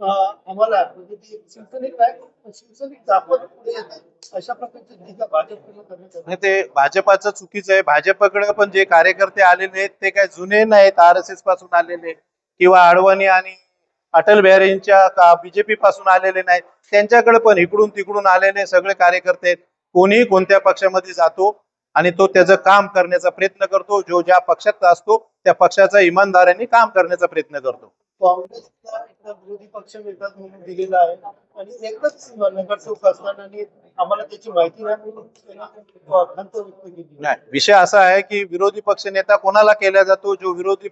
आम्हाला म्हणजे ती शिवसैनिक नाही, शिवसैनिक दाखवत पुढे येतात अशा प्रकारची टीका भाजपकडून करण्यात नाही, ते भाजपाचं चुकीचं आहे. भाजपकडे पण जे कार्यकर्ते आलेले आहेत ते काय जुने नाहीत, RSS पासून आलेले किंवा अडवाणी आणि अटल बिहारींच्या बीजेपी पासून आलेले नाहीत. त्यांच्याकडे पण इकडून तिकडून आलेले सगळे कार्यकर्ते आहेत. कोणी कोणत्या पक्षामध्ये जातो आणि तो त्याचं काम करण्याचा प्रयत्न करतो. जो ज्या पक्षात असतो त्या पक्षाचा इमानदाराने काम करण्याचा प्रयत्न करतो. काँग्रेसला एकदा विरोधी पक्ष नेता म्हणून दिलेला आहे आणि एकच नगरसेवक असताना आणि आम्हाला त्याची माहिती नाही म्हणून त्यांनी खंत व्यक्त केली. नाही, विषय असा आहे की विरोधी पक्ष नेता कोणाला केला जातो? जो विरोधी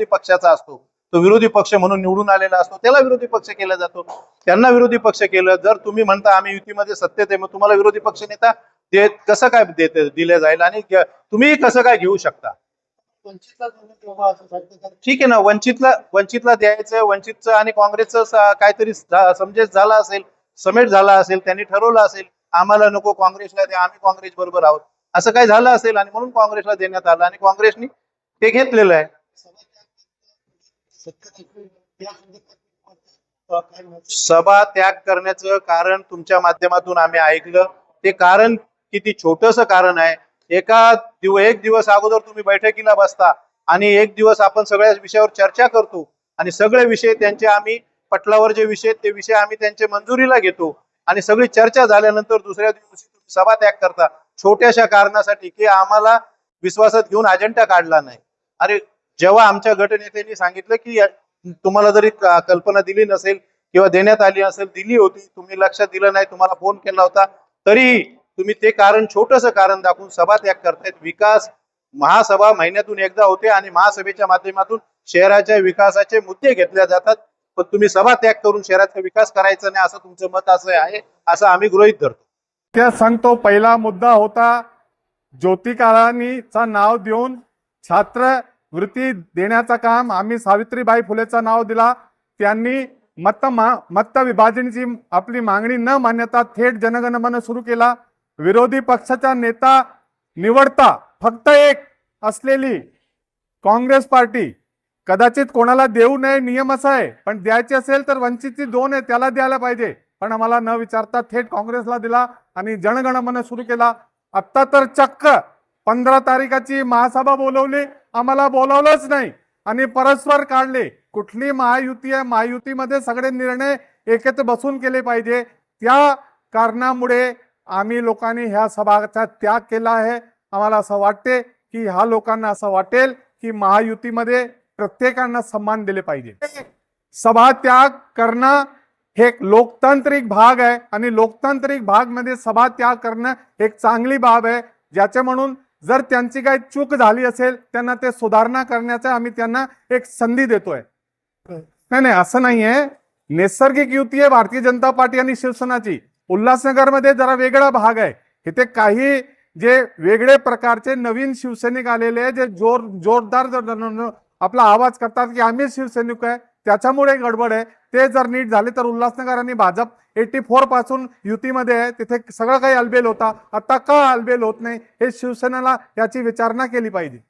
पक्षाचा असतो, तो विरोधी पक्ष म्हणून निवडून आलेला असतो, त्याला विरोधी पक्ष केला जातो. त्यांना विरोधी पक्ष केलं. जर तुम्ही म्हणता आम्ही युतीमध्ये सत्तेत आहे, मग तुम्हाला विरोधी पक्ष नेता कसं काय दिले जाईल आणि तुम्ही कसं काय घेऊ शकता? वंचितला तुम्ही तेव्हा असं सांगता. ठीक आहे ना, वंचितला द्यायचं. वंचितचं आणि काँग्रेसचं काहीतरी समजेस झाला असेल, समेट झाला असेल, त्यांनी ठरवलं असेल आम्हाला नको काँग्रेसला द्या, आम्ही काँग्रेस बरोबर आहोत, असं काही झालं असेल आणि म्हणून काँग्रेसला देण्यात आलं आणि काँग्रेसनी ते घेतलेलं आहे. सभा त्याग करण्याचं कारण तुमच्या माध्यमातून आम्ही ऐकलं. ते कारण किती छोटस कारण आहे. एक दिवस अगोदर तुम्ही बैठकीला बसता आणि एक दिवस आपण सगळ्या विषयावर चर्चा करतो आणि सगळे विषय त्यांचे आम्ही पटलावर जे विषय ते विषय आम्ही त्यांचे मंजुरीला घेतो आणि सगळी चर्चा झाल्यानंतर दुसऱ्या दिवशी तुम्ही सभा त्याग करता छोट्याशा कारणासाठी की आम्हाला विश्वासात घेऊन अजेंडा काढला नाही. अरे, जेव्हा आमच्या गटनेत्यांनी सांगितलं की तुम्हाला जरी कल्पना दिली नसेल किंवा देण्यात आली असेल, दिली होती, तुम्ही लक्षात दिलं नाही, तुम्हाला फोन केला होता, तरी तुम्ही ते कारण छोटस कारण दाखवून सभा त्याग करतायत. विकास महासभा महिन्यातून एकदा होते आणि महासभेच्या माध्यमातून शहराच्या विकासाचे मुद्दे घेतले जातात, पण तुम्ही सभा त्याग करून शहराचा विकास करायचा नाही असं तुमचं मत असं आहे, असं आम्ही गृहीत धरतो. त्या सांगतो पहिला मुद्दा होता ज्योतिकारांनीचा नाव देऊन छात्रवृत्ती देण्याचं काम आम्ही सावित्रीबाई फुलेचं नाव दिला. त्यांनी मत विभाजनाची आपली मागणी न मान्यता थेट जनगणमन सुरू केला. विरोधी पक्षाचा नेता निवडता फक्त एक असलेली काँग्रेस पार्टी कदाचित कोणाला देऊ नये नियम असा आहे, पण द्यायची असेल तर वंचितची 2 आहे त्याला द्यायला पाहिजे, पण आम्हाला न विचारता थेट काँग्रेसला दिला आणि जनगणमन सुरू केला. आता तर चक्क 15 तारखेची महासभा बोलवली, आम्हाला बोलवलंच नाही आणि परस्पर काढले. कुठली महायुती आहे? महायुतीमध्ये सगळे निर्णय एकत्र बसून केले पाहिजे. त्या कारणामुळे आम्ही लोकांनी ह्या सभाचा त्याग केला आहे. आम्हाला असं वाटते की ह्या लोकांना असं वाटेल की महायुतीमध्ये प्रत्येकांना सन्मान दिले पाहिजे. सभा त्याग करणं हे एक लोकतांत्रिक भाग आहे आणि लोकतांत्रिक भाग मध्ये सभा त्याग करणं एक चांगली बाब आहे, ज्याचे म्हणून जर त्यांची काही चूक झाली असेल त्यांना ते सुधारणा करण्याचा आम्ही त्यांना एक संधी देतोय. नाही, असं नाहीये. नैसर्गिक युती आहे भारतीय जनता पार्टी आणि शिवसेनाची. उल्हासनगरमध्ये जरा वेगळा भाग आहे. इथे काही जे वेगळे प्रकारचे नवीन शिवसैनिक आलेले जे जोरदार आपला आवाज करतात की आम्ही शिवसैनिक आहे, त्याच्यामुळे गडबड आहे. ते जर नीट झाले तर उल्हासनगर आणि भाजप 84 पासून युतीमध्ये आहे, तिथे सगळं काही अलबेल होता. आता का अलबेल होत नाही हे शिवसेनेला याची विचारणा केली पाहिजे.